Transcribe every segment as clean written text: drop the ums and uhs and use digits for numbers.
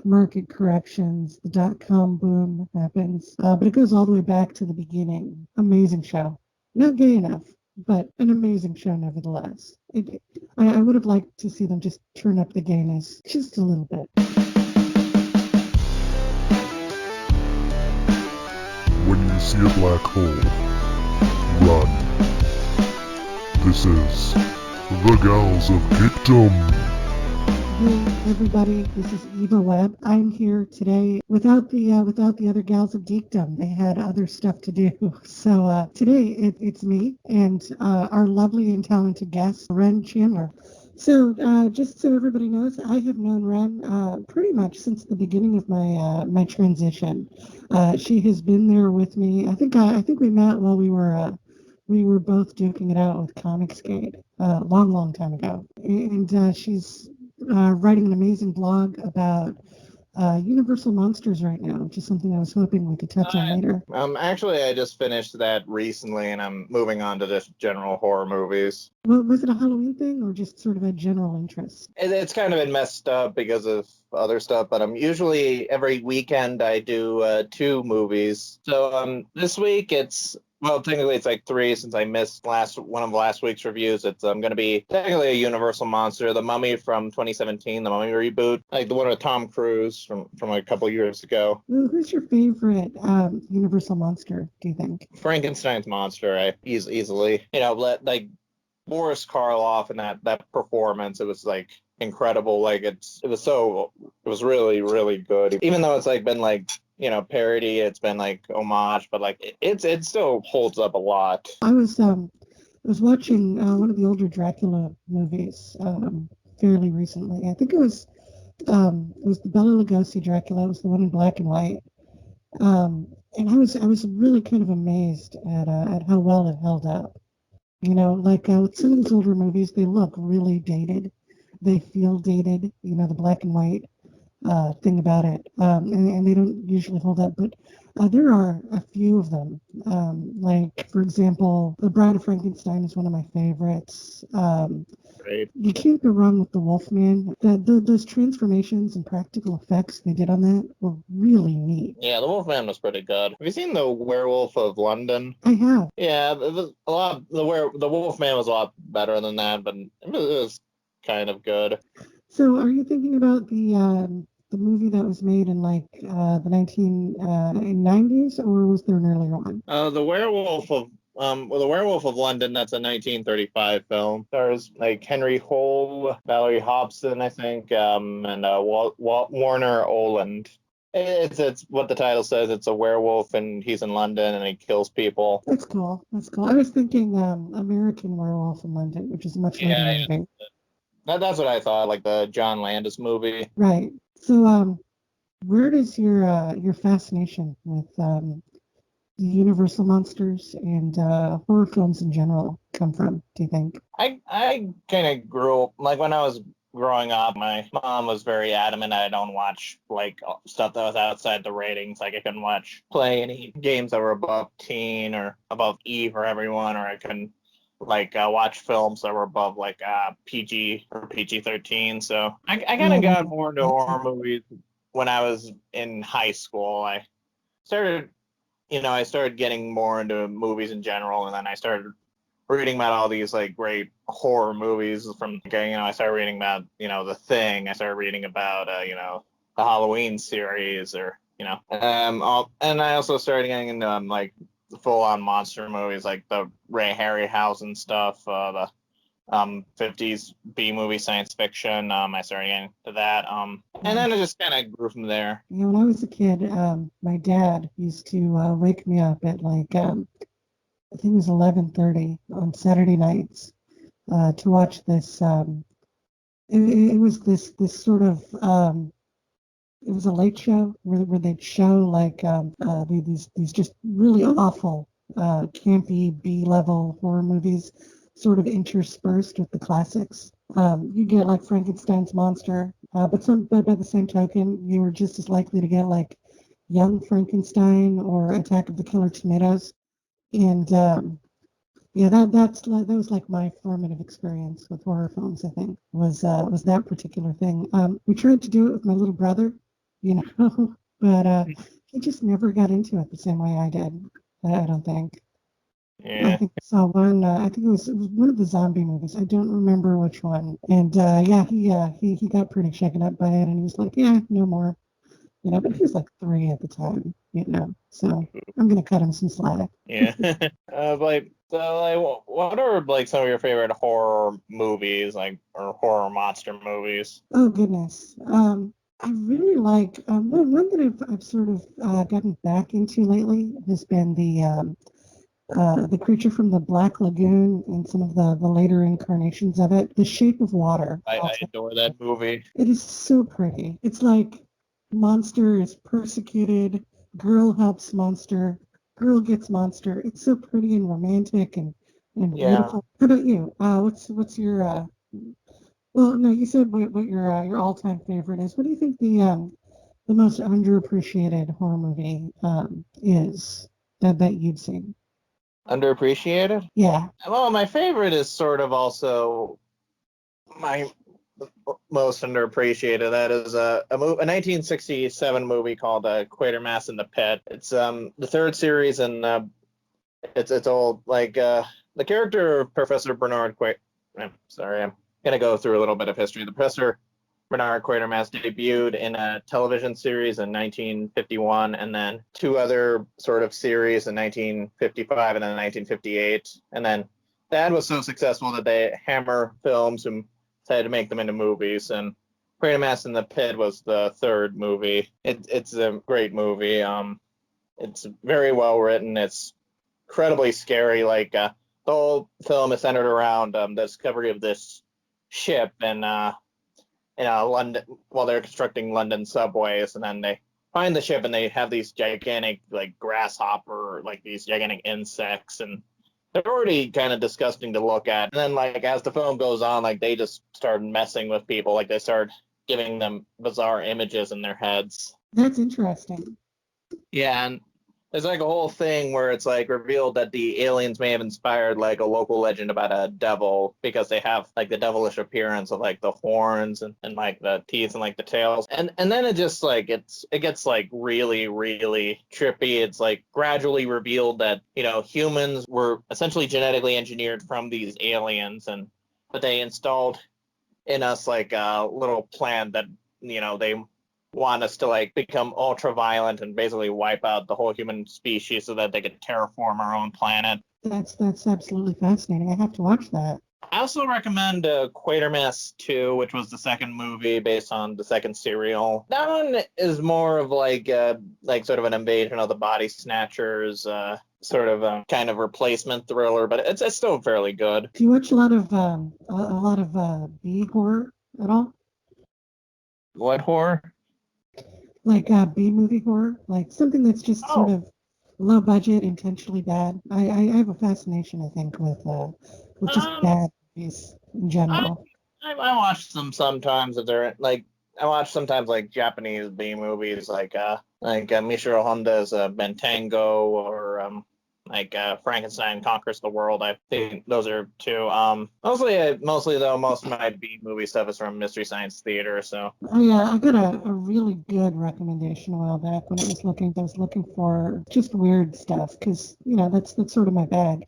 market corrections, the dot-com boom happens, but it goes all the way back to the beginning. Amazing show. Not gay enough, but an amazing show nevertheless. I would have liked to see them just turn up the gayness just a little bit. When you see a black hole, run. This is the Gals of Geekdom. Hey everybody, this is Eva Webb. I'm here today without the other Gals of Geekdom. They had other stuff to do. So today it's me and our lovely and talented guest, Ren Chandler. So just so everybody knows, I have known Ren pretty much since the beginning of my transition. She has been there with me. I think we met while we were both duking it out with Comicsgate long time ago, and she's writing an amazing blog about Universal Monsters right now, which is something I was hoping we could touch on later. Actually, I just finished that recently, and I'm moving on to just general horror movies. Well, was it a Halloween thing or just sort of a general interest? It's kind of been messed up because of other stuff, but I'm usually every weekend I do 2 movies. So this week technically it's like 3 since I missed one of last week's reviews. It's going to be technically a Universal monster, The Mummy from 2017, the Mummy reboot, like the one with Tom Cruise from like a couple years ago. Well, who's your favorite Universal monster, do you think? Frankenstein's monster, easily. Like Boris Karloff and that performance, it was like incredible. Like it was really, really good. Even though it's like been like, parody, it's been like homage, but like it still holds up a lot. I was watching one of the older Dracula movies fairly recently. I think it was the Bela Lugosi Dracula. It was the one in black and white. And I was really kind of amazed at how well it held up. Like with some of these older movies, they look really dated. They feel dated. The black and white thing about it, and they don't usually hold up. But there are a few of them. Like, for example, The Bride of Frankenstein is one of my favorites. Right. You can't go wrong with The Wolfman. Those transformations and practical effects they did on that were really neat. Yeah, The Wolfman was pretty good. Have you seen The Werewolf of London? I have. Yeah, it was a lot. The Wolfman was a lot better than that, but it was kind of good. So, are you thinking about the movie that was made in like the 1990s, or was there an earlier one? The Werewolf of London, that's a 1935 film. There's like Henry Hole, Valerie Hobson, I think, and Warner Oland. It's what the title says. It's a werewolf, and he's in London, and he kills people. That's cool. I was thinking American Werewolf in London, which is a much later movie. That's what I thought, like the John Landis movie. Right. So, where does your fascination with the Universal monsters and horror films in general come from, do you think? I kind of grew up, like when I was growing up, my mom was very adamant I don't watch like stuff that was outside the ratings. Like I couldn't play any games that were above teen or above E for everyone, or I couldn't watch films that were above like PG or PG-13. So I kind of got more into horror movies when I was in high school. I started getting more into movies in general, and then I started reading about all these like great horror movies from, I started reading about, The Thing. I started reading about, the Halloween series, or, and I also started getting into like full-on monster movies, like the Ray Harryhausen stuff, the 50s B-movie science fiction. I started getting to that. And then it just kind of grew from there. When I was a kid, my dad used to wake me up at like, I think it was 11:30 on Saturday nights to watch this. It was this sort of, it was a late show where they'd show like these just really awful, campy B-level horror movies, sort of interspersed with the classics. You get like Frankenstein's monster, but by the same token, you were just as likely to get like Young Frankenstein or Attack of the Killer Tomatoes, and that was like my formative experience with horror films. I think was that particular thing. We tried to do it with my little brother. you know. But he just never got into it the same way I did. I don't think. I Yeah. think I saw one. I think it was one of the zombie movies. I don't remember which one. And yeah, he got pretty shaken up by it, and he was like, "Yeah, no more." But he was like 3 at the time. So I'm gonna cut him some slack. Yeah. What are like some of your favorite horror movies, like, or horror monster movies? Oh goodness. I really like one that I've sort of gotten back into lately has been the creature from the Black Lagoon and some of the later incarnations of it. The Shape of Water. I adore that movie. It is so pretty. It's like monster is persecuted, girl helps monster, girl gets monster. It's so pretty and romantic and Yeah. beautiful. How about you? What's your well, no, you said what your all-time favorite is. What do you think the most underappreciated horror movie is that you've seen? Underappreciated? Yeah. Well, my favorite is sort of also my most underappreciated. That is a 1967 movie called Quatermass in the Pit. It's the third series, and it's old. Like the character of Professor Bernard I'm sorry, I'm gonna go through a little bit of history. The Professor Bernard Quatermass debuted in a television series in 1951, and then two other sort of series in 1955 and then 1958. And then that was so successful that they Hammer Films decided to make them into movies. And Quatermass in the Pit was the third movie. It's a great movie. It's very well written. It's incredibly scary. Like the whole film is centered around the discovery of this ship and London, while they're constructing London subways, and then they find the ship and they have these gigantic like grasshopper, like these gigantic insects, and they're already kind of disgusting to look at. And then like as the film goes on, like they just start messing with people, like they start giving them bizarre images in their heads. That's interesting. Yeah, and there's like a whole thing where it's like revealed that the aliens may have inspired like a local legend about a devil because they have like the devilish appearance of like the horns and like the teeth and like the tails. And then it just like it gets like really, really trippy. It's like gradually revealed that, humans were essentially genetically engineered from these aliens, and but they installed in us like a little plan that, they want us to like become ultra violent and basically wipe out the whole human species so that they could terraform our own planet. That's absolutely fascinating. I have to watch that. I also recommend Quatermass 2, which was the second movie based on the second serial. That one is more of like sort of an invasion of the body snatchers, sort of a kind of replacement thriller, but it's still fairly good. Do you watch a lot of B horror at all? What horror? Like B movie horror, like something that's just sort of low budget, intentionally bad. I have a fascination, I think, with just bad movies in general. I watch them sometimes if they're like I watch sometimes like Japanese B movies like Michiru Honda's Bentango or Frankenstein Conquers the World. I think those are two. Mostly though, most of my B movie stuff is from Mystery Science Theater. So I got a really good recommendation a while back when I was looking for just weird stuff because that's sort of my bag.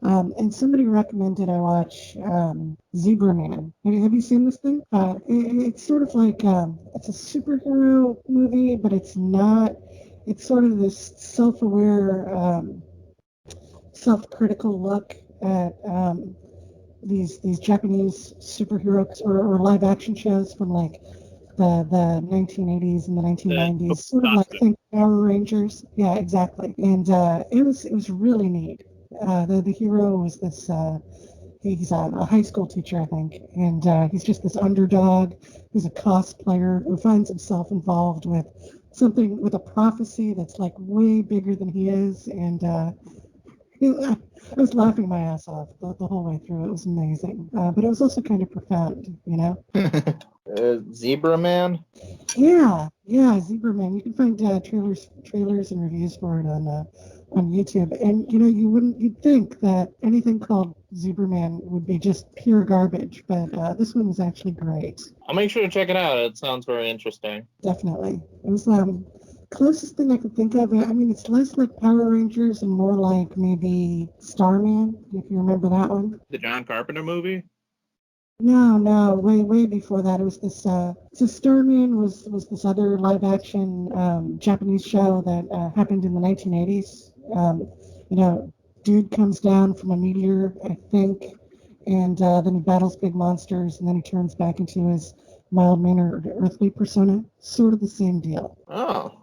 And somebody recommended I watch Zebra Man. Have you seen this thing? It's sort of like it's a superhero movie, but it's not. It's sort of this self-aware, self-critical look at these Japanese superheroes or live action shows from like the 1980s and the 1990s, sort of like think Power Rangers. Yeah, exactly. And it was really neat. The hero was this. He's a high school teacher, I think, and he's just this underdog who's a cosplayer who finds himself involved with a prophecy that's like way bigger than he is, and I was laughing my ass off the whole way through. It was amazing, but it was also kind of profound. Zebra Man. Yeah, Zebra Man. You can find trailers and reviews for it on on YouTube. And you'd think that anything called Zuberman would be just pure garbage, but this one was actually great. I'll make sure to check it out. It sounds very interesting. Definitely. It was closest thing I could think of. I mean, it's less like Power Rangers and more like maybe Starman, if you remember that one. The John Carpenter movie? No, way before that. It was this. So Starman was this other live action Japanese show that happened in the 1980s. Dude comes down from a meteor, I think, and then he battles big monsters, and then he turns back into his mild-mannered earthly persona. Sort of the same deal. Oh.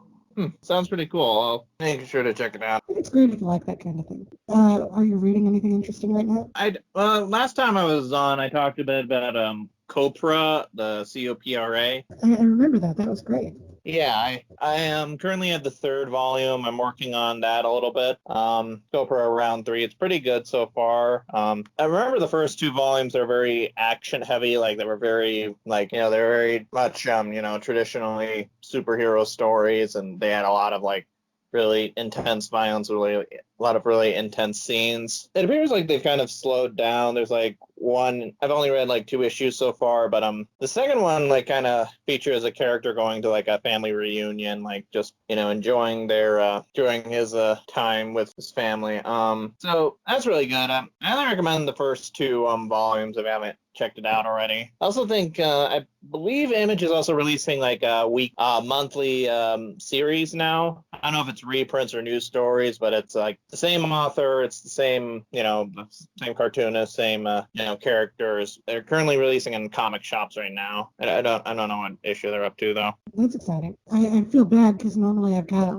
Sounds pretty cool. I'll make sure to check it out. It's great if you like that kind of thing. Are you reading anything interesting right now? Last time I was on, I talked a bit about Copra, the COPRA. I remember that. That was great. Yeah, I am currently at the third volume. I'm working on that a little bit. Copra around 3. It's pretty good so far. I remember the first 2 volumes are very action heavy. Like they were very they're very much traditionally superhero stories, and they had a lot of really intense violence, a lot of really intense scenes. It appears like they've kind of slowed down. There's one, I've only read 2 issues so far, but the second one kind of features a character going to a family reunion, just enjoying during his time with his family. So that's really good. I highly recommend the first 2 volumes if you haven't checked it out already. I also think I believe Image is also releasing a monthly series now. I don't know if it's reprints or news stories, but it's the same author, it's the same same cartoonist, same characters. They're currently releasing in comic shops right now. I don't know what issue they're up to though. That's exciting. I feel bad because normally I've got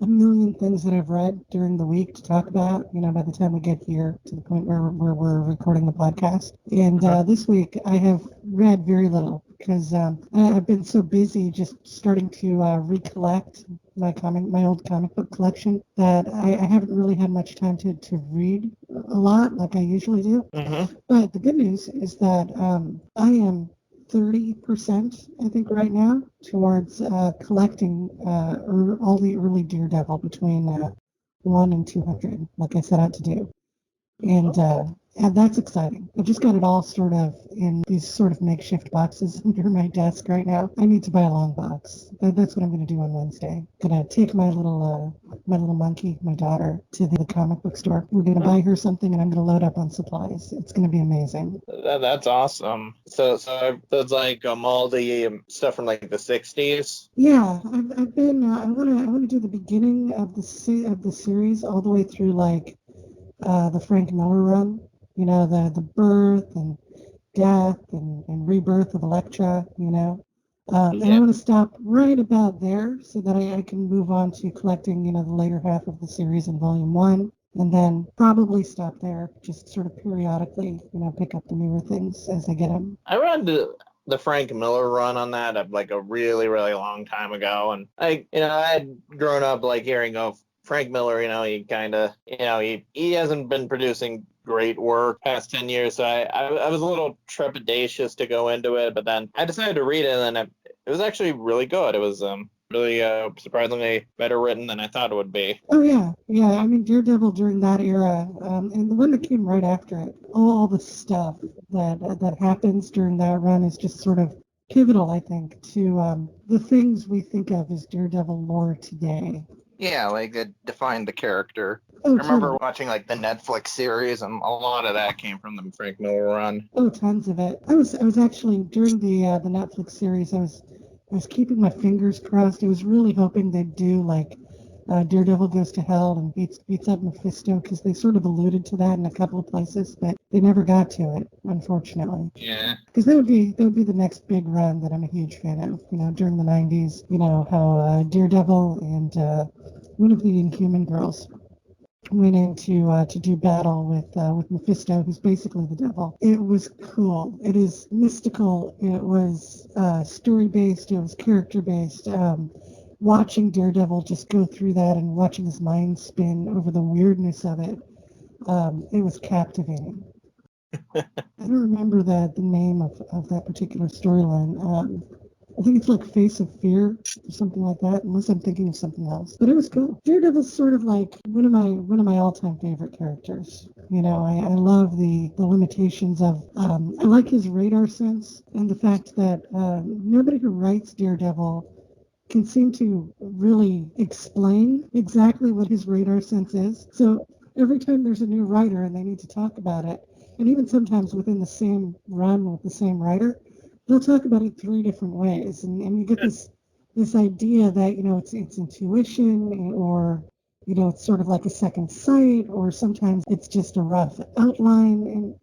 a million things that I've read during the week to talk about, by the time we get here to the point where we're recording the podcast. And this week I have read very little because I've been so busy just starting to recollect my old comic book collection that I haven't really had much time to read a lot like I usually do. Mm-hmm. But the good news is that I am 30%, I think, right now towards collecting all the early Daredevil between 1 and 200, like I set out to do. And that's exciting. I've just got it all sort of in these sort of makeshift boxes under my desk right now. I need to buy a long box. That's what I'm going to do on Wednesday. Going to take my little monkey, my daughter, to the comic book store. We're going to buy her something, and I'm going to load up on supplies. It's going to be amazing. That's awesome. So it's all the stuff from the 60s. Yeah, I've been. I want to do the beginning of the series all the way through the Frank Miller run. The birth and death and rebirth of Elektra, And I want to stop right about there so that I can move on to collecting, the later half of the series in Volume 1, and then probably stop there, just sort of periodically, pick up the newer things as I get them. I read the Frank Miller run on that a really, really long time ago, and I had grown up hearing of Frank Miller, he kind of, he hasn't been producing great work past 10 years, so I was a little trepidatious to go into it, but then I decided to read it, and then it was actually really good. It was really surprisingly better written than I thought it would be. Oh, yeah. I mean, Daredevil during that era, and the one that came right after it, all the stuff that happens during that run is just sort of pivotal, I think, to the things we think of as Daredevil lore today. Yeah, it defined the character. Oh, I remember totally. watching the Netflix series, and a lot of that came from the Frank Miller run. Oh, tons of it. I was actually during the Netflix series. I was keeping my fingers crossed. I was really hoping they'd do Daredevil goes to hell and beats up Mephisto, because they sort of alluded to that in a couple of places, but they never got to it, unfortunately. Yeah. Because that would be the next big run that I'm a huge fan of. During the 90s, how Daredevil and one of the Inhuman girls went in to do battle with Mephisto, who's basically the devil. It was cool. It is mystical. It was story-based. It was character-based. Watching Daredevil just go through that and watching his mind spin over the weirdness of it, it was captivating. I don't remember the name of that particular storyline. I think it's like Face of Fear or something like that, unless I'm thinking of something else. But it was cool. Daredevil's sort of like one of my all-time favorite characters. I love the limitations of I like his radar sense and the fact that nobody who writes Daredevil can seem to really explain exactly what his radar sense is. So every time there's a new writer and they need to talk about it, and even sometimes within the same run with the same writer, they'll talk about it three different ways, and you get this idea that it's intuition, or it's sort of like a second sight, or sometimes it's just a rough outline, and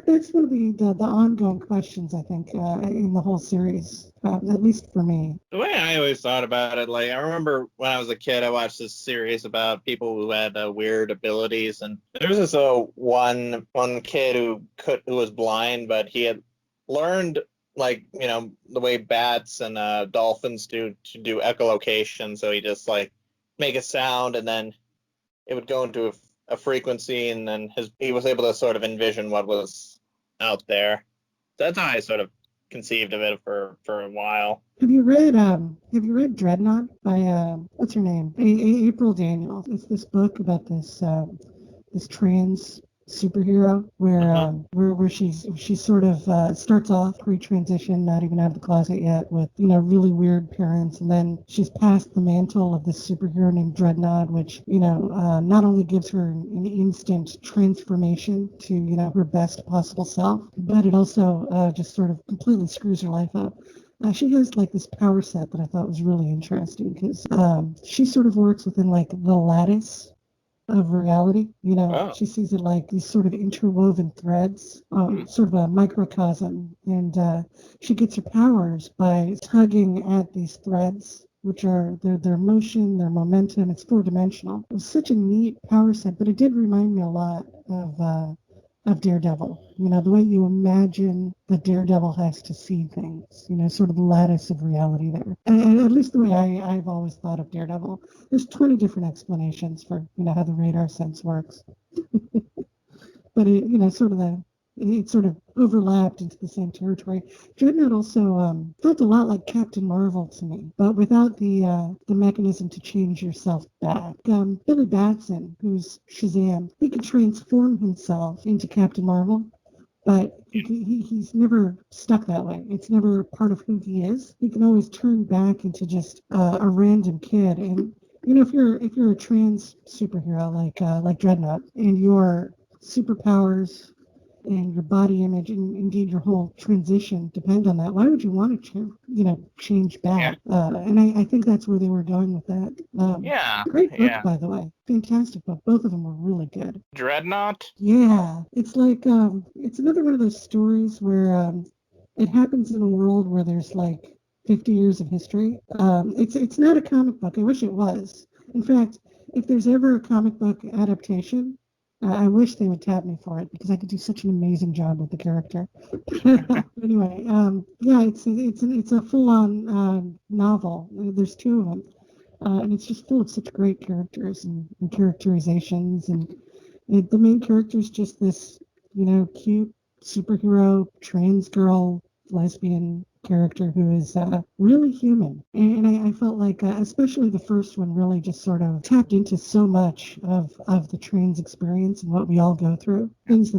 that's one of the ongoing questions I think in the whole series, at least for me. The way I always thought about it, like I remember when I was a kid, I watched this series about people who had weird abilities, and there was this one kid who was blind, but he had learned, like, the way bats and dolphins do to do echolocation. So he just like make a sound, and then it would go into a frequency, and then he was able to sort of envision what was out there. That's how I sort of conceived of it for a while. Have you read Dreadnought by what's her name? April Daniel. It's this book about this trans superhero where she sort of starts off pre-transition, not even out of the closet yet, with really weird parents, and then she's passed the mantle of this superhero named Dreadnought, which not only gives her an instant transformation to her best possible self, but it also just sort of completely screws her life up. She has like this power set that I thought was really interesting because she sort of works within like the lattice of reality. She sees it like these sort of interwoven threads, sort of a microcosm, and she gets her powers by tugging at these threads, which are their motion, their momentum. It's four-dimensional. It was such a neat power set, but it did remind me a lot of Daredevil. The way you imagine the Daredevil has to see things, sort of the lattice of reality there. And at least the way I've always thought of Daredevil. There's 20 different explanations for, how the radar sense works. But it sort of overlapped into the same territory. Dreadnought also felt a lot like Captain Marvel to me, but without the mechanism to change yourself back. Billy Batson, who's Shazam, he could transform himself into Captain Marvel, but he's never stuck that way. It's never part of who he is. He can always turn back into just a random kid. And if you're a trans superhero like Dreadnought, and your superpowers and your body image and indeed your whole transition depend on that, why would you want to change back? And I think that's where they were going with that. Great book, by the way. Fantastic book. Both of them were really good. Dreadnought? Yeah. It's like it's another one of those stories where it happens in a world where there's like 50 years of history. It's not a comic book. I wish it was. In fact, if there's ever a comic book adaptation, I wish they would tap me for it because I could do such an amazing job with the character. Anyway, yeah, it's a full-on novel. There's two of them, and it's just full of such great characters and characterizations. And the main character is just this, cute superhero trans girl, lesbian character who is really human. And I felt like, especially the first one, really just sort of tapped into so much of the trans experience and what we all go through. Things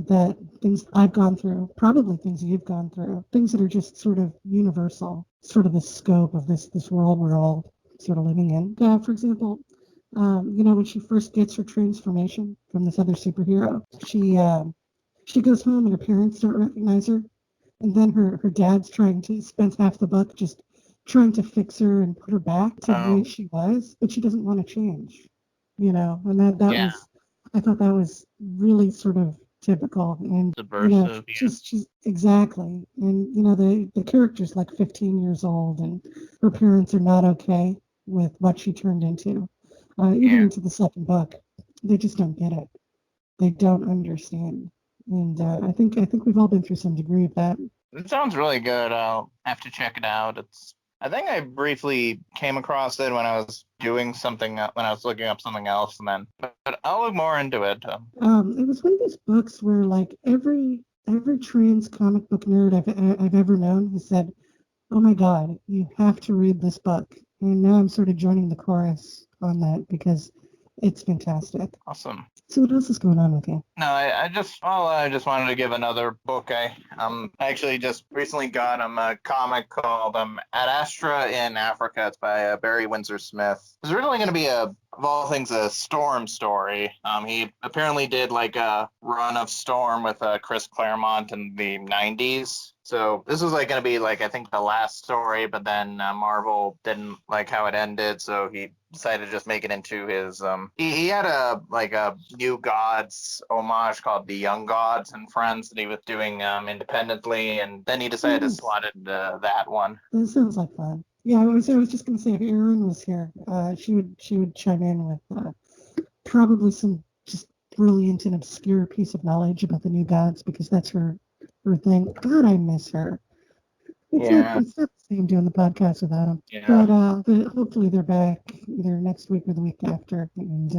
I've gone through, probably things you've gone through, things that are just sort of universal, sort of the scope of this world we're all sort of living in. For example, when she first gets her transformation from this other superhero, she goes home and her parents don't recognize her. And then her dad's spends half the book just trying to fix her and put her back to the way she was, but she doesn't want to change, and I thought that was really sort of typical. And, Subversive, she's exactly. And, the character's like 15 years old and her parents are not okay with what she turned into. Even into the second book, they just don't get it. They don't understand. And I think we've all been through some degree of that. It sounds really good. I'll have to check it out. I think I briefly came across it when I was doing something, when I was looking up something else, and then, but I'll look more into it. It was one of those books where like every trans comic book nerd I've ever known has said, Oh my God, you have to read this book. And now I'm sort of joining the chorus on that because it's fantastic. Awesome. So what else is going on with you? No, I just wanted to give another book. I actually just recently got a comic called Ad Astra in Africa. It's by Barry Windsor Smith. It's originally going to be of all things a Storm story. He apparently did like a run of Storm with Chris Claremont in the 90s. So this was like going to be like I think the last story, but then Marvel didn't like how it ended, so he decided to just make it into his. He had a New Gods homage called The Young Gods and Friends that he was doing independently, and then he decided to slot it into that one. That sounds like fun. Yeah, I was just gonna say if Erin was here, she would chime in with probably some just brilliant and obscure piece of knowledge about the New Gods because that's her thing. God, I miss her. It's Yeah. it's not the same doing the podcast without them. Yeah. But hopefully they're back either next week or the week after, and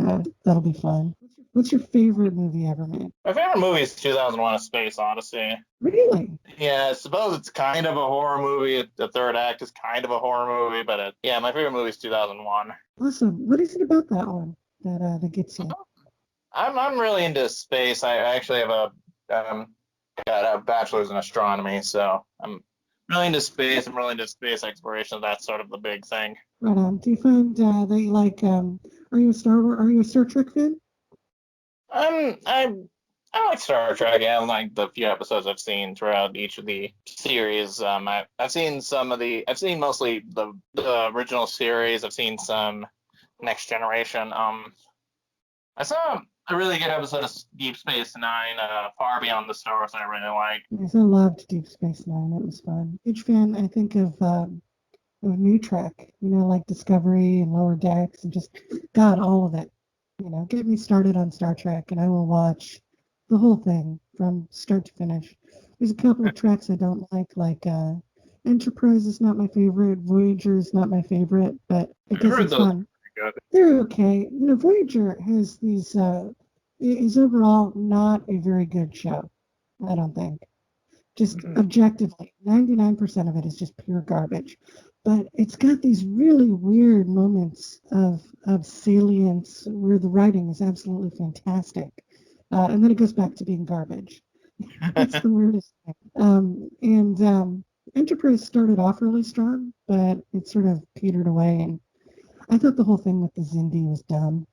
that'll be fun. What's your favorite movie ever made? My favorite movie is 2001: A Space Odyssey. Really? Yeah, I suppose it's kind of a horror movie. The third act is kind of a horror movie, but yeah, my favorite movie is 2001. Awesome. What is it about that one that gets you? I'm really into space. I actually have got a bachelor's in astronomy, so I'm really into space. I'm really into space exploration. That's sort of the big thing. Right on. Do you find that you like? Are you a Star Trek fan? I like Star Trek. Yeah, I like the few episodes I've seen throughout each of the series. I've seen I've seen mostly the original series. I've seen some Next Generation. I saw a really good episode of Deep Space Nine, Far Beyond the Stars. I really liked. Yes, I loved Deep Space Nine. It was fun. Huge fan, I think, of New Trek. Like Discovery and Lower Decks, and just God, all of it. Get me started on Star Trek, and I will watch the whole thing from start to finish. There's a couple of tracks I don't like Enterprise is not my favorite, Voyager is not my favorite, but I guess it's fun. Good. They're okay. Voyager has these is overall not a very good show, I don't think. Just objectively, 99% of it is just pure garbage. But it's got these really weird moments of salience where the writing is absolutely fantastic. And then it goes back to being garbage. That's the weirdest thing. And Enterprise started off really strong, but it sort of petered away. And I thought the whole thing with the Zindi was dumb,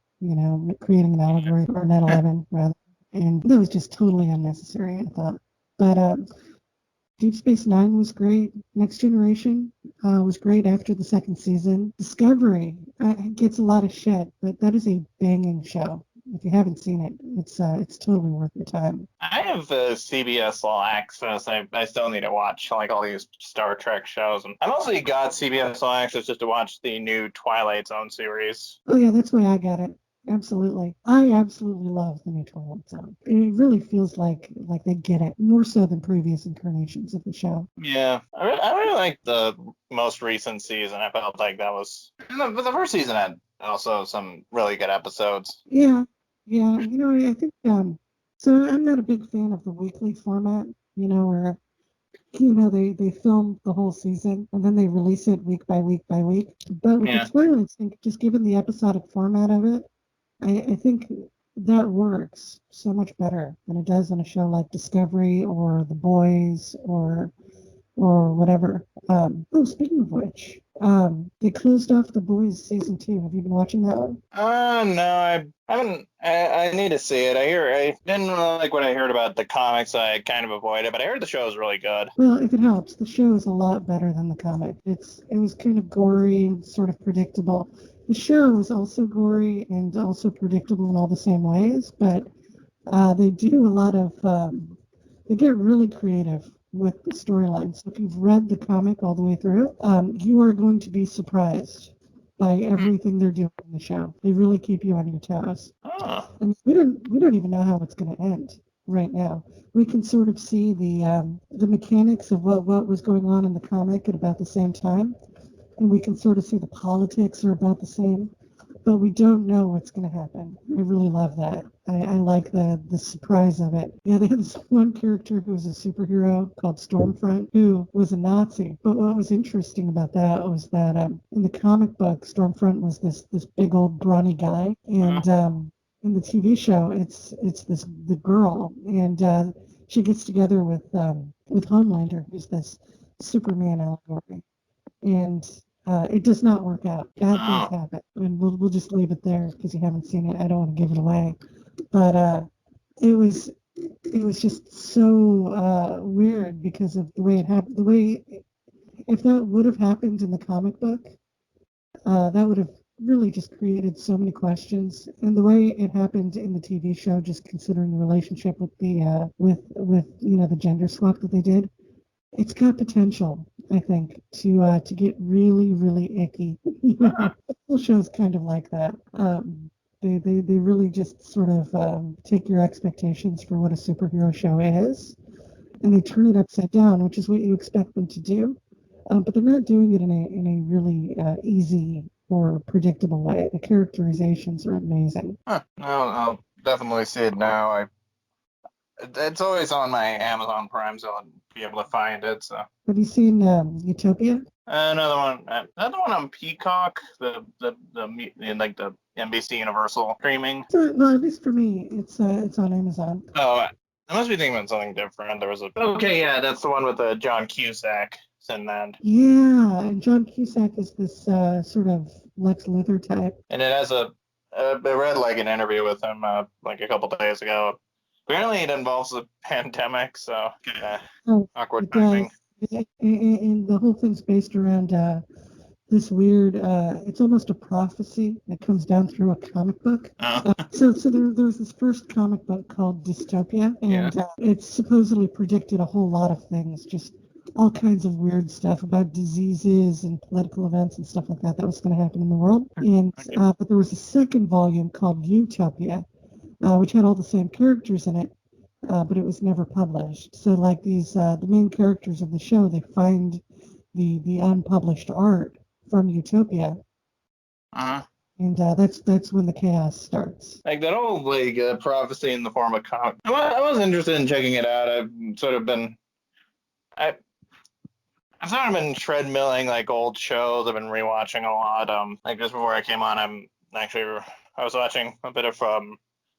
creating an allegory for 9/11 rather. And that was just totally unnecessary, I thought. But Deep Space Nine was great. Next Generation was great after the second season. Discovery gets a lot of shit, but that is a banging show. If you haven't seen it, it's totally worth your time. I have CBS All Access. I still need to watch like all these Star Trek shows. And I mostly got CBS All Access just to watch the new Twilight Zone series. Oh yeah, that's why I got it. Absolutely. I absolutely love the new Twilight Zone. It really feels like they get it more so than previous incarnations of the show. Yeah, I really like the most recent season. I felt like that was, but the first season had also some really good episodes. Yeah. I think so I'm not a big fan of the weekly format, where they film the whole season and then they release it week by week by week. But with the Twilight thing, just given the episodic format of it, I think that works so much better than it does on a show like Discovery or The Boys or whatever. Speaking of which, they closed off The Boys season 2. Have you been watching that one? No, I haven't. I need to see it. I didn't really like what I heard about the comics. I kind of avoided, but I heard the show is really good. Well, if it helps, the show is a lot better than the comic. It was kind of gory and sort of predictable. The show is also gory and also predictable in all the same ways, but they do a lot of they get really creative with the storyline. So if you've read the comic all the way through, you are going to be surprised by everything they're doing in the show. They really keep you on your toes. Oh. And we don't even know how it's going to end right now. We can sort of see the mechanics of what was going on in the comic at about the same time, and we can sort of see the politics are about the same. but we don't know what's going to happen. I really love that. I like the surprise of it. Yeah, they had this one character who was a superhero called Stormfront, who was a Nazi. But what was interesting about that was that in the comic book, Stormfront was this big old brawny guy, and in the TV show, it's the girl, and she gets together with Homelander, who's this Superman allegory, and it does not work out. Bad things happen, and we'll just leave it there because you haven't seen it. I don't want to give it away, but it was just so weird because of the way it happened. The way if that would have happened in the comic book, that would have really just created so many questions. And the way it happened in the TV show, just considering the relationship with the with the gender swap that they did, it's got potential, I think, to get really, really icky. The whole show's kind of like that. They really just sort of take your expectations for what a superhero show is, and they turn it upside down, which is what you expect them to do. But they're not doing it in a really easy or predictable way. The characterizations are amazing. I'll definitely see it now. It's always on my Amazon Prime, so I'll be able to find it. So. Have you seen Utopia? Another one on Peacock, the like the NBC Universal streaming. Well, at least for me, it's on Amazon. Oh, I must be thinking about something different. There was yeah, that's the one with John Cusack in that. Yeah, and John Cusack is this sort of Lex Luthor type. And it has I read like an interview with him like a couple days ago. Apparently, it involves a pandemic, so awkward timing. And the whole thing's based around this weird, it's almost a prophecy that comes down through a comic book. So there's this first comic book called Dystopia, and it supposedly predicted a whole lot of things, just all kinds of weird stuff about diseases and political events and stuff like that was going to happen in the world. And but there was a second volume called Utopia, which had all the same characters in it, but it was never published. So like these, the main characters of the show, they find the unpublished art from Utopia, and that's when the chaos starts. Like that old prophecy in the form of comic. I was interested in checking it out. I've sort of been treadmilling like old shows. I've been rewatching a lot. Like just before I came on, I was watching a bit of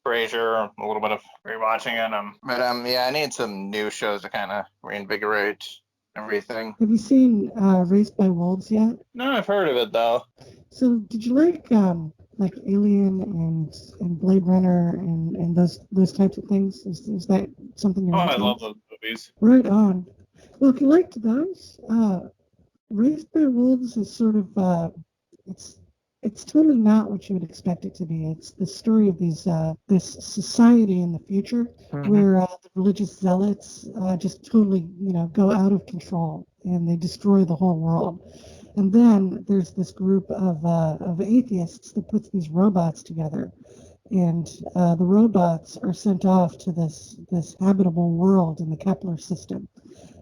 Frasier, a little bit of rewatching it. But I need some new shows to kind of reinvigorate everything. Have you seen Raised by Wolves yet? No, I've heard of it though. So did you like Alien and Blade Runner and those types of things? Is that something you're into? I love those movies. Right on. Well, if you liked those, Raised by Wolves is sort of it's totally not what you would expect it to be. It's the story of this society in the future where the religious zealots just totally go out of control and they destroy the whole world. And then there's this group of atheists that puts these robots together, and the robots are sent off to this habitable world in the Kepler system.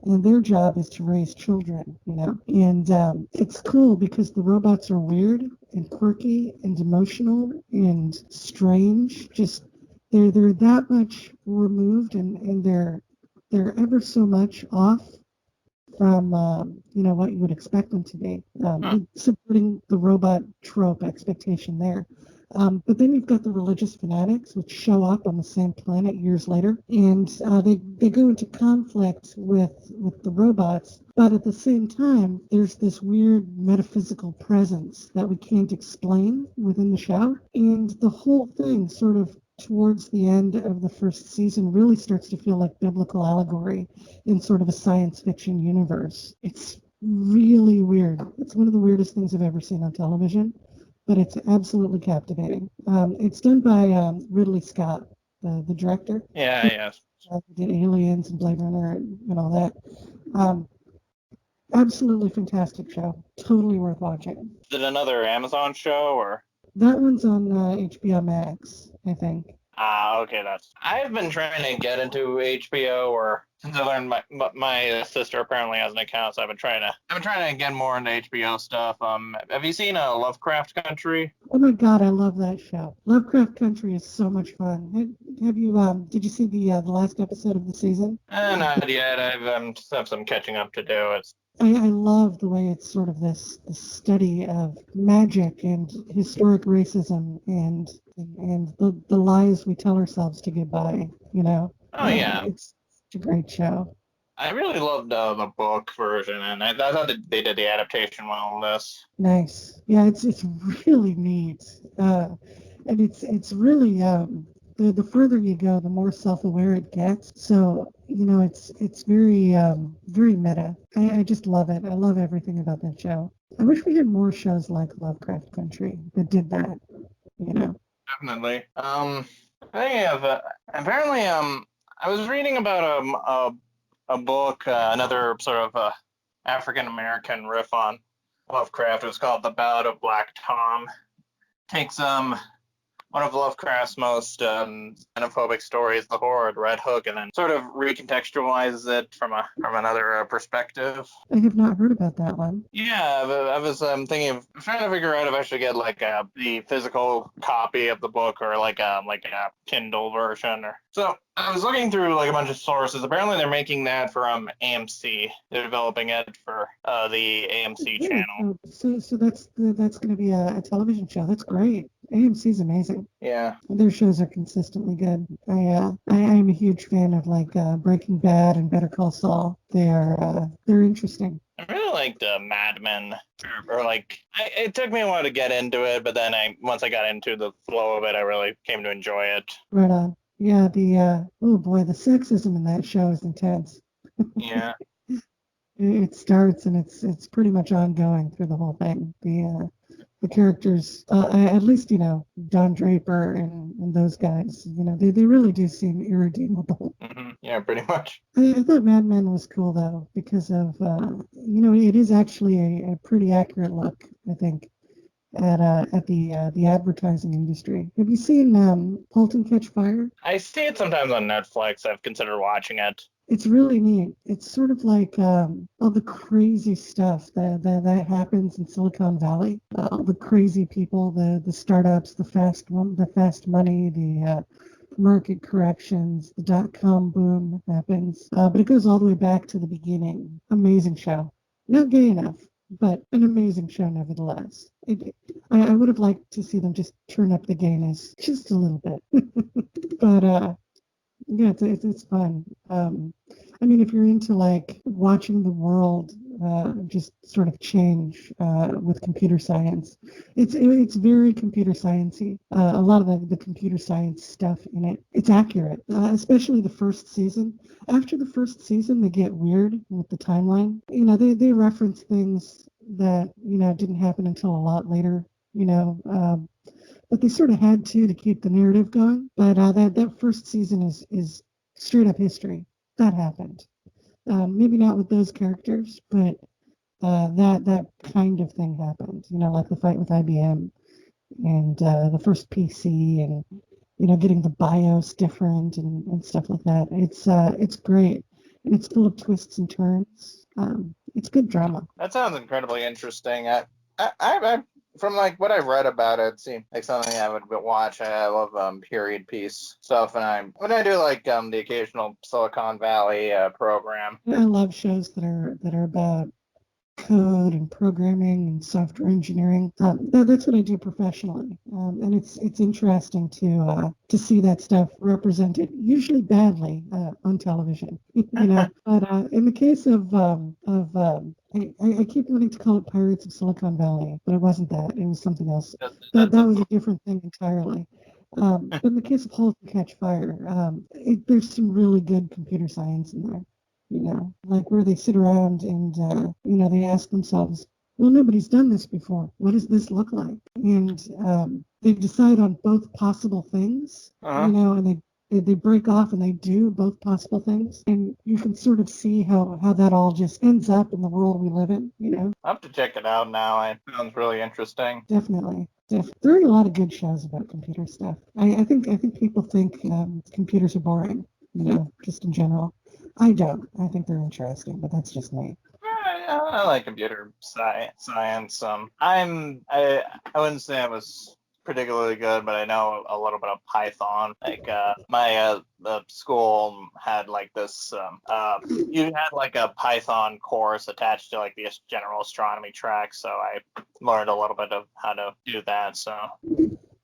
And their job is to raise children, And it's cool because the robots are weird and quirky and emotional and strange. Just they're that much removed, and they're ever so much off from what you would expect them to be. Supporting the robot trope expectation there. But then you've got the religious fanatics, which show up on the same planet years later, and they go into conflict with the robots. But at the same time, there's this weird metaphysical presence that we can't explain within the show, and the whole thing sort of towards the end of the first season really starts to feel like biblical allegory in sort of a science fiction universe. It's really weird. It's one of the weirdest things I've ever seen on television. But it's absolutely captivating. It's done by Ridley Scott, the director. Yeah, yes. He did Aliens and Blade Runner and all that. Absolutely fantastic show. Totally worth watching. Is it another Amazon show or? That one's on HBOMax, I think. Okay, I've been trying to get into HBO, or since I learned my sister apparently has an account, so I've been trying to get more into HBO stuff. Have you seen Lovecraft Country? Oh my God, I love that show. Lovecraft Country is so much fun. Have you did you see the last episode of the season? Not yet. I've just have some catching up to do. I love the way it's sort of this study of magic and historic racism and the lies we tell ourselves to get by, you know. Oh yeah, It's such a great show. I really loved the book version, and I thought that they did the adaptation well on this. Nice. Yeah, it's really neat. And it's really the further you go, the more self-aware it gets. So, it's very meta. I just love it. I love everything about that show. I wish we had more shows like Lovecraft Country that did that, you know. Definitely. I think of apparently I was reading about a book, another sort of African American riff on Lovecraft. It was called The Ballad of Black Tom. Takes one of Lovecraft's most xenophobic stories, The Horde, Red Hook, and then sort of recontextualizes it from another perspective. I have not heard about that one. Yeah, I was thinking of trying to figure out if I should get like the physical copy of the book or like a Kindle version. Or so I was looking through like a bunch of sources. Apparently, they're making that for AMC. They're developing it for the AMC channel. So that's going to be a television show. That's great. AMC's amazing. Yeah. Their shows are consistently good. I'm a huge fan of like Breaking Bad and Better Call Saul. They're interesting. I really liked Mad Men, or like it took me a while to get into it, but then once I got into the flow of it, I really came to enjoy it. Right on. Yeah, oh boy, the sexism in that show is intense. Yeah. It starts and it's pretty much ongoing through the whole thing. The characters, at least Don Draper and those guys, they really do seem irredeemable. Mm-hmm. Yeah, pretty much. I thought Mad Men was cool though because of it is actually a pretty accurate look, I think, at the advertising industry. Have you seen Halt and Catch Fire? I see it sometimes on Netflix. I've considered watching it. It's really neat. It's sort of like all the crazy stuff that happens in Silicon Valley. All the crazy people, the startups, the fast money, the market corrections, the dot-com boom happens. But it goes all the way back to the beginning. Amazing show. Not gay enough, but an amazing show nevertheless. I would have liked to see them just turn up the gayness just a little bit. But yeah, it's fun. I mean, if you're into like watching the world just sort of change with computer science, it's very computer sciencey. A lot of the computer science stuff in it, it's accurate, especially the first season. After the first season, they get weird with the timeline. They reference things that didn't happen until a lot later. But they sort of had to keep the narrative going. But that first season is straight up history. That happened. Maybe not with those characters, but that kind of thing happened. Like the fight with IBM and the first PC and getting the BIOS different and stuff like that. It's great and it's full of twists and turns. It's good drama. That sounds incredibly interesting. I from like what I've read about it seems like something I would watch. I love period piece stuff, and when I do like the occasional Silicon Valley program. I love shows that are about code and programming and software engineering. That's what I do professionally, and it's interesting to see that stuff represented, usually badly, on television. But in the case of I keep wanting to call it Pirates of Silicon Valley, but it wasn't that. It was something else. That was a different thing entirely. But in the case of Halt and Catch Fire, there's some really good computer science in there. Like where they sit around and, they ask themselves, well, nobody's done this before. What does this look like? And they decide on both possible things, and they break off and they do both possible things, and you can sort of see how that all just ends up in the world we live in. I have to check it out now. It sounds really interesting. Definitely. There are a lot of good shows about computer stuff. I think people think computers are boring, just in general. I don't. I think they're interesting, but that's just me. I like computer science. I wouldn't say I was particularly good, but I know a little bit of Python. Like my the school had like this you had like a Python course attached to like the general astronomy track, so I learned a little bit of how to do that. So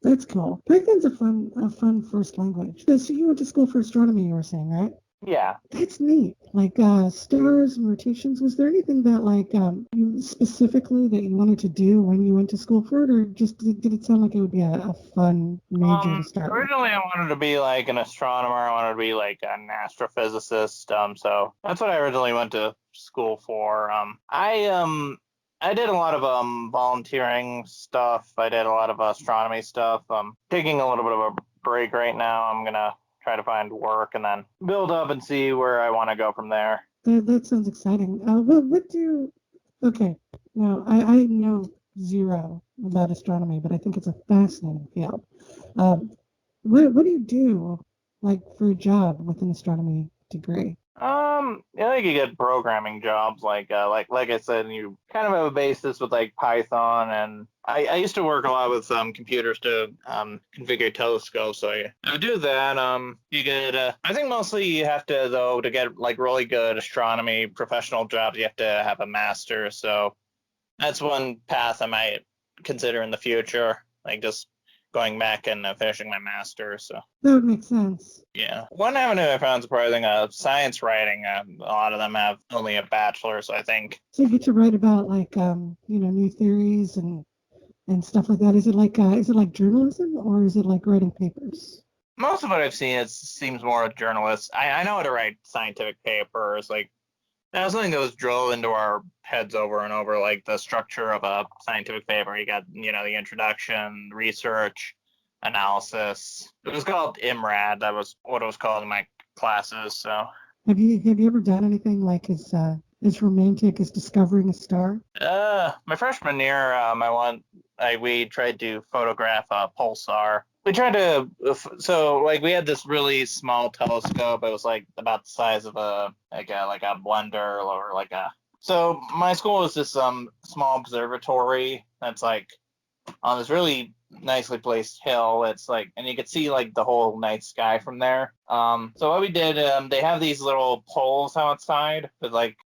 That's cool. Python's a fun first language. So you went to school for astronomy, you were saying, right? yeah. That's neat. Like stars and rotations. Was there anything that you specifically that you wanted to do when you went to school for it, or just did it sound like it would be a fun major to start with? Originally I wanted to be like an astronomer. I wanted to be like an astrophysicist. So that's what I originally went to school for. I did a lot of volunteering stuff. I did a lot of astronomy stuff. Taking a little bit of a break right now. I'm gonna try to find work and then build up and see where I want to go from there. That sounds exciting. What do Okay, now I know zero about astronomy, but I think it's a fascinating field. Um, what do you do, like for a job with an astronomy degree? Yeah, like you get programming jobs, like I said, you kind of have a basis with like Python, and I used to work a lot with computers to configure telescopes, so I would do that. You get I think mostly you have to though to get like really good astronomy professional jobs, you have to have a master, so that's one path I might consider in the future, like just going back and finishing my master. So That would make sense. yeah, one avenue I found surprising, science writing. A lot of them have only a bachelor's, I think. So you get to write about new theories and stuff like that. Is it like journalism or is it like writing papers? Most of what I've seen, it seems more a journalist. I know how to write scientific papers. Like that was something that was drilled into our heads over and over, like the structure of a scientific paper. You got, the introduction, research, analysis. It was called IMRAD. That was what it was called in my classes. So, Have you ever done anything like as romantic as discovering a star? my freshman year, we tried to photograph a pulsar. We tried to, so like we had this really small telescope. It was like about the size of a blender or like a. So my school was this small observatory that's like on this really nicely placed hill. It's like, and you could see like the whole night sky from there. So what we did, they have these little poles outside with like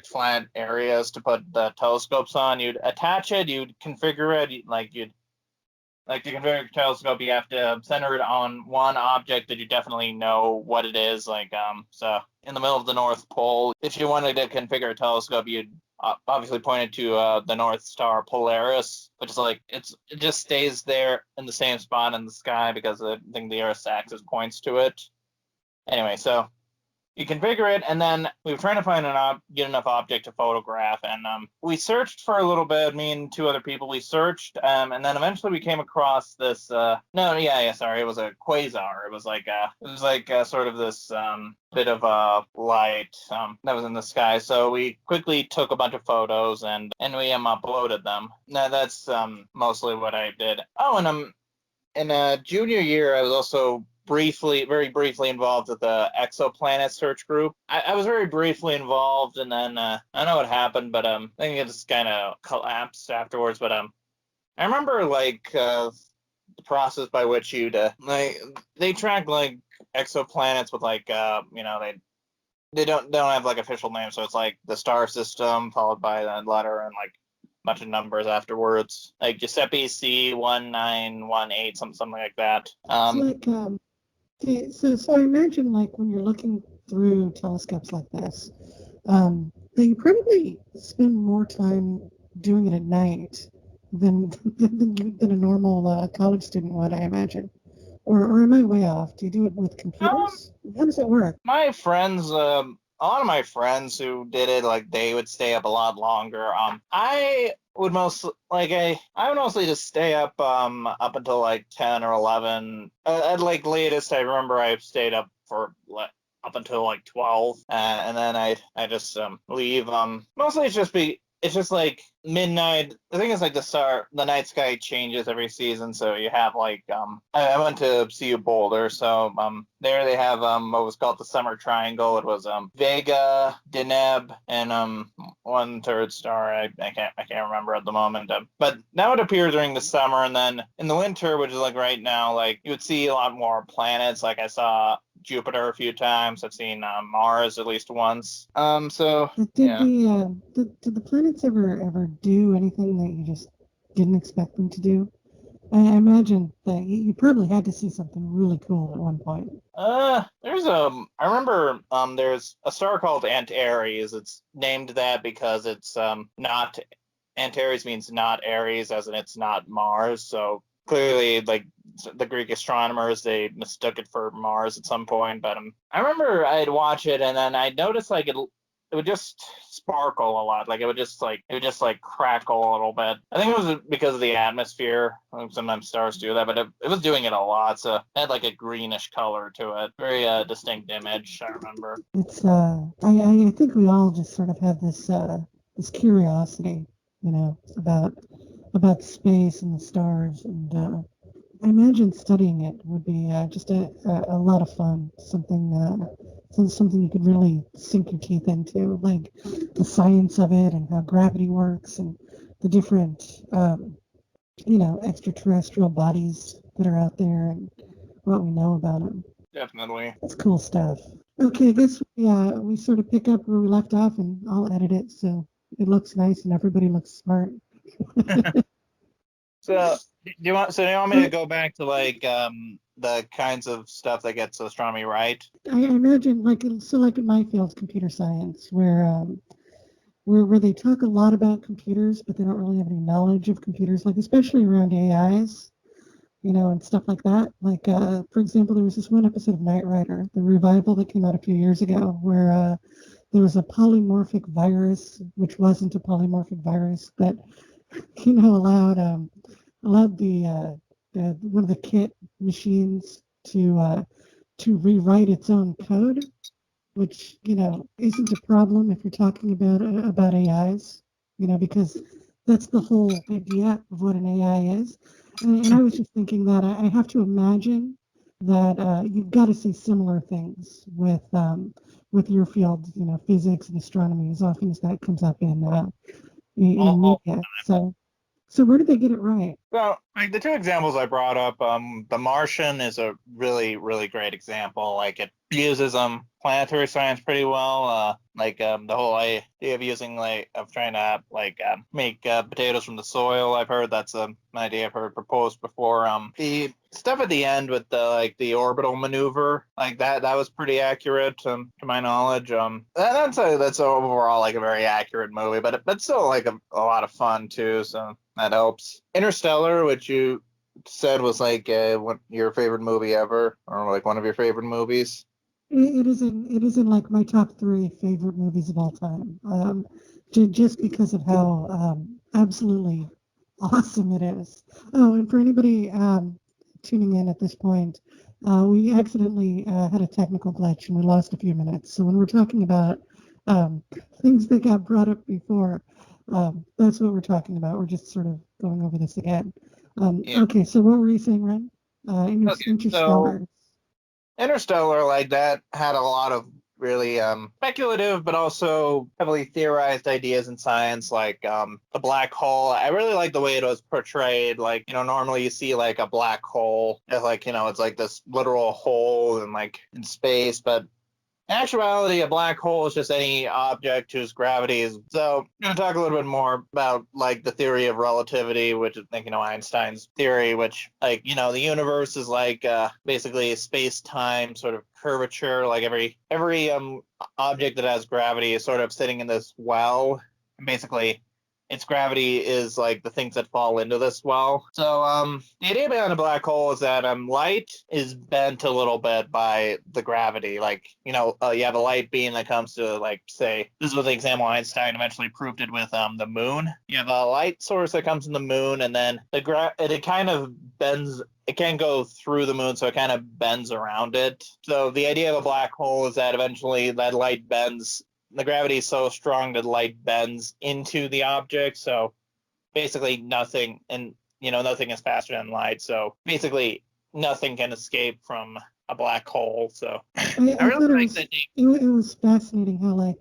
flat areas to put the telescopes on. You'd attach it, you'd configure it, like to configure your telescope, you have to center it on one object that you definitely know what it is. So in the middle of the North Pole, if you wanted to configure a telescope, you'd obviously point it to the North Star Polaris, which is like it just stays there in the same spot in the sky because I think the Earth's axis points to it. Anyway, so you configure it, and then we were trying to get enough object to photograph, and we searched for a little bit. Me and two other people, we searched, and then eventually we came across this. Sorry, it was a quasar. It was like sort of this bit of a light that was in the sky. So we quickly took a bunch of photos, and we uploaded them. Now that's mostly what I did. Oh, and in junior year, I was also very briefly involved with the exoplanet search group. I was very briefly involved, and then I don't know what happened, but I think it just kind of collapsed afterwards. But I remember the process by which they track like exoplanets with they don't have like official names, so it's like the star system followed by the letter and like bunch of numbers afterwards, like Giuseppe C1918, something like that. So I imagine like when you're looking through telescopes like this, that you probably spend more time doing it at night than a normal college student would, I imagine. Or am I way off? Do you do it with computers? How does it work? My friends a lot of my friends who did it, like they would stay up a lot longer. I would I would mostly just stay up until like 10 or 11. At like latest, I remember I stayed up for like up until like 12, and then I just leave. Mostly it's just like midnight. I think it's like the night sky changes every season, so you have like I went to CU Boulder, so there they have what was called the Summer Triangle. It was Vega, Deneb, and one third star. I can't remember at the moment. But now it appears during the summer, and then in the winter, which is like right now, like you would see a lot more planets. Like I saw Jupiter a few times. I've seen Mars at least once. So Did yeah. the planets ever do anything that you just didn't expect them to do? I imagine that you probably had to see something really cool at one point. I remember there's a star called Antares. It's named that because it's not Antares means not Aries, as in it's not Mars. So clearly, like the Greek astronomers, they mistook it for Mars at some point. But I remember I'd watch it and then I noticed like it would just sparkle a lot. Like it would just like crackle a little bit. I think it was because of the atmosphere. Sometimes stars do that, but it was doing it a lot. So it had like a greenish color to it. Very distinct image, I remember. It's I think we all just sort of have this curiosity, about space and the stars, and I imagine studying it would be just a lot of fun. Something you could really sink your teeth into, like the science of it and how gravity works and the different extraterrestrial bodies that are out there and what we know about them. Definitely. It's cool stuff. Okay, I guess we sort of pick up where we left off, and I'll edit it so it looks nice and everybody looks smart. So do you want me to go back to like the kinds of stuff that gets astronomy right? I imagine like in my field, computer science, where they talk a lot about computers, but they don't really have any knowledge of computers, like especially around AIs, and stuff like that. Like, for example, there was this one episode of Knight Rider, the revival that came out a few years ago, where there was a polymorphic virus, which wasn't a polymorphic virus, that allowed the one of the kit machines to rewrite its own code, which isn't a problem if you're talking about AIs, because that's the whole idea of what an AI is. And I was just thinking that I have to imagine that you've got to see similar things with your field, physics and astronomy, as often as that comes up in All media. So where did they get it right? So, like the two examples I brought up, The Martian is a really, really great example. Like it uses planetary science pretty well. The whole idea of using of trying to make potatoes from the soil. I've heard that's an idea I've heard proposed before. The stuff at the end with the orbital maneuver, like that was pretty accurate to my knowledge. That's overall like a very accurate movie, but still like a lot of fun too. So that helps. Interstellar, which you said was like what your favorite movie ever, or like one of your favorite movies. It isn't like my top three favorite movies of all time. Just because of how absolutely awesome it is. Oh, and for anybody tuning in at this point, we accidentally had a technical glitch and we lost a few minutes. So when we're talking about um, things that got brought up before, that's what we're talking about. We're just sort of going over this again. Yeah. Okay, so what were you saying, Ren? Okay. So Interstellar. Interstellar, like that, had a lot of really speculative but also heavily theorized ideas in science, like the black hole. I really like the way it was portrayed. Like, normally you see like a black hole as like, it's like this literal hole and like in space, but in actuality, a black hole is just any object whose gravity is. So, I'm going to talk a little bit more about like the theory of relativity, which is like Einstein's theory, which the universe is like basically a space-time sort of curvature. Like every object that has gravity is sort of sitting in this well. And basically, its gravity is like the things that fall into this well. So the idea behind a black hole is that light is bent a little bit by the gravity. Like, you have a light beam that comes to, like, say, this is what the example Einstein eventually proved it with the moon. You have a light source that comes from the moon, and then it kind of bends. It can't go through the moon, so it kind of bends around it. So the idea of a black hole is that eventually that light bends. The gravity is so strong that light bends into the object. So basically nothing, and nothing is faster than light. So basically nothing can escape from a black hole. So I really like that. It was fascinating how, like,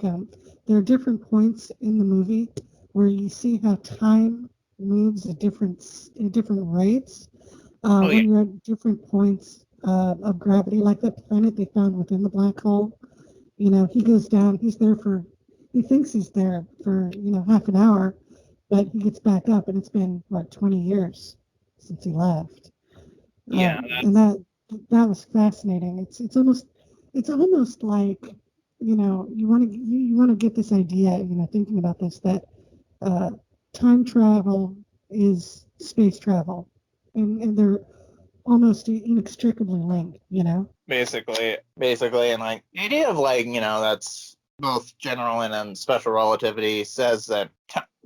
there are different points in the movie where you see how time moves at different rates. When you're at different points of gravity, like that planet they found within the black hole. He goes down, he thinks he's there for, half an hour, but he gets back up, and it's been, 20 years since he left. Yeah. And that was fascinating. It's almost like, you want to get this idea, thinking about this, that time travel is space travel, and they're almost inextricably linked, Basically, and like the idea of, like, that's both general and special relativity says that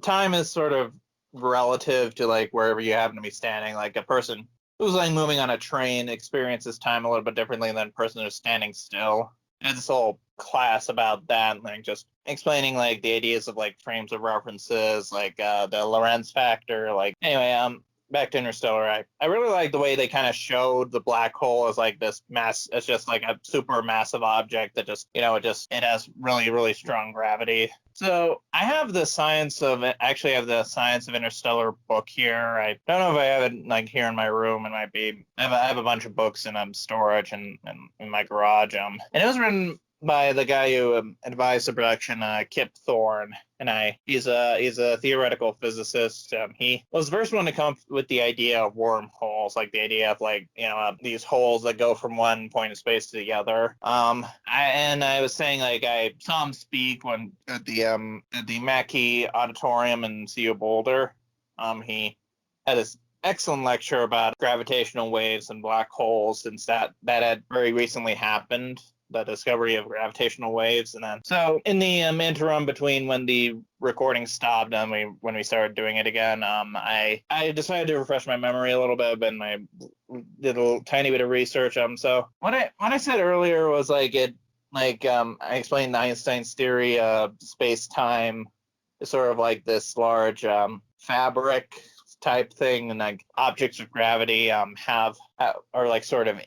time is sort of relative to, like, wherever you happen to be standing. Like a person who's, like, moving on a train experiences time a little bit differently than a person who's standing still. And this whole class about that, like, just explaining, like, the ideas of, like, frames of references, like the Lorentz factor. Like, anyway, back to Interstellar, I really like the way they kind of showed the black hole as, like, this mass. It's just like a super massive object that just, it has really, really strong gravity. So I have the Science of Interstellar book here. I don't know if I have it, like, here in my room. It might be. I have a bunch of books in storage and in my garage. And it was written by the guy who advised the production, Kip Thorne, and he's a theoretical physicist. He was the first one to come up with the idea of wormholes, like the idea of, like, these holes that go from one point of space to the other. I was saying, like, I saw him speak at the Mackey Auditorium in CU Boulder. He had this excellent lecture about gravitational waves and black holes, since that had very recently happened, the discovery of gravitational waves. And then, so in the interim between when the recording stopped and when we started doing it again, I decided to refresh my memory a little bit, and I did a tiny bit of research. So what I said earlier was, like, I explained Einstein's theory of space-time is sort of like this large fabric type thing, and, like, objects of gravity are like sort of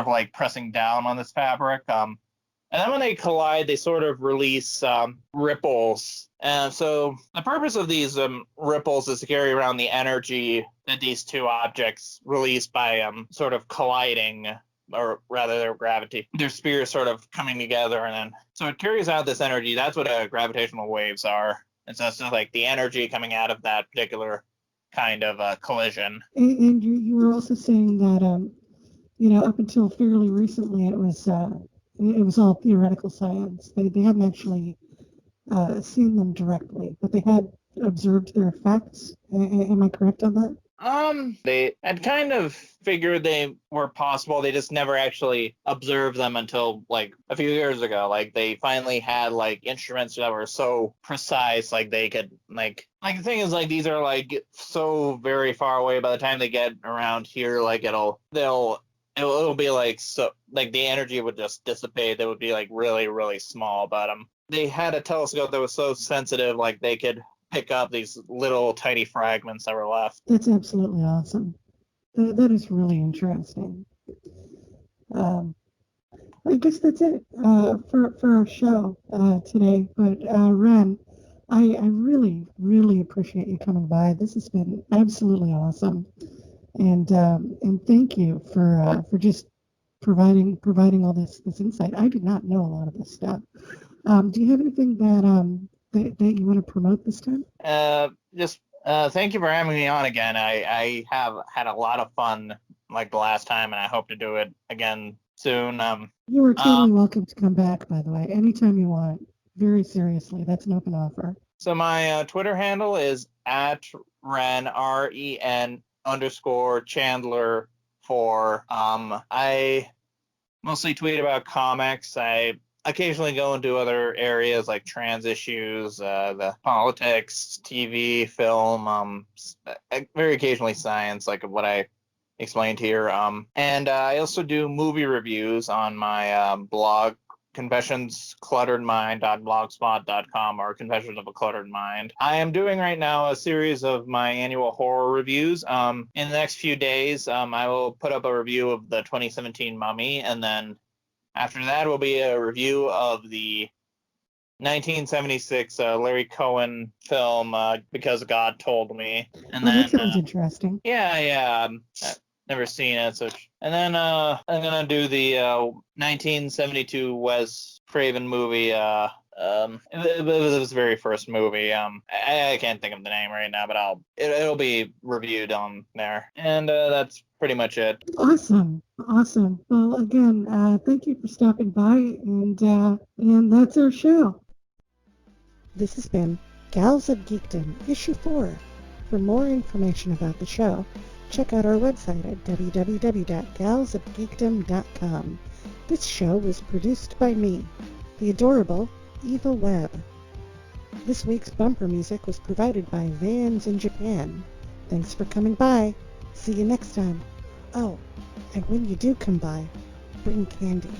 like pressing down on this fabric, and then when they collide, they sort of release ripples. And so the purpose of these ripples is to carry around the energy that these two objects release by sort of colliding, or rather their spheres sort of coming together, and then so it carries out this energy. That's what gravitational waves are. And so it's just like the energy coming out of that particular kind of collision. And you were also saying that up until fairly recently it was all theoretical science. They hadn't actually seen them directly, but they had observed their effects. Am I correct on that? They had kind of figured they were possible. They just never actually observed them until, like, a few years ago. Like, they finally had, like, instruments that were so precise, like, they could, like the thing is, like, these are, like, so very far away. By the time they get around here, like, it'll be, like, so, like, the energy would just dissipate. It would be, like, really, really small. But they had a telescope that was so sensitive, like, they could pick up these little tiny fragments that were left. That's absolutely awesome. That is really interesting. I guess that's it for our show today. But Ren, I really, really appreciate you coming by. This has been absolutely awesome, and thank you for just providing all this insight. I did not know a lot of this stuff. Do you have anything that you want to promote this time? Just thank you for having me on again. I have had a lot of fun, like, the last time, and I hope to do it again soon. You are totally welcome to come back, by the way, anytime you want. Very seriously, that's an open offer. So my Twitter handle is at Ren, REN _ Chandler 4. I mostly tweet about comics. I occasionally go into other areas like trans issues, the politics, TV, film, very occasionally science, like what I explained here. And I also do movie reviews on my blog, confessionsclutteredmind.blogspot.com, or Confessions of a Cluttered Mind. I am doing right now a series of my annual horror reviews. In the next few days, I will put up a review of the 2017 Mummy, and then after that will be a review of the 1976 Larry Cohen film, Because God Told Me. And then that sounds interesting. yeah. I've never seen it. And then I'm gonna do the 1972 Wes Craven movie. It was his very first movie. I can't think of the name right now, but it'll be reviewed on there. And that's pretty much it. Awesome. Well, again, thank you for stopping by, and that's our show. This has been Gals of Geekdom, Issue 4. For more information about the show, check out our website at www.galsofgeekdom.com. This show was produced by me, the adorable Eva Webb. This week's bumper music was provided by Vans in Japan. Thanks for coming by. See you next time. Oh, and when you do come by, bring candy.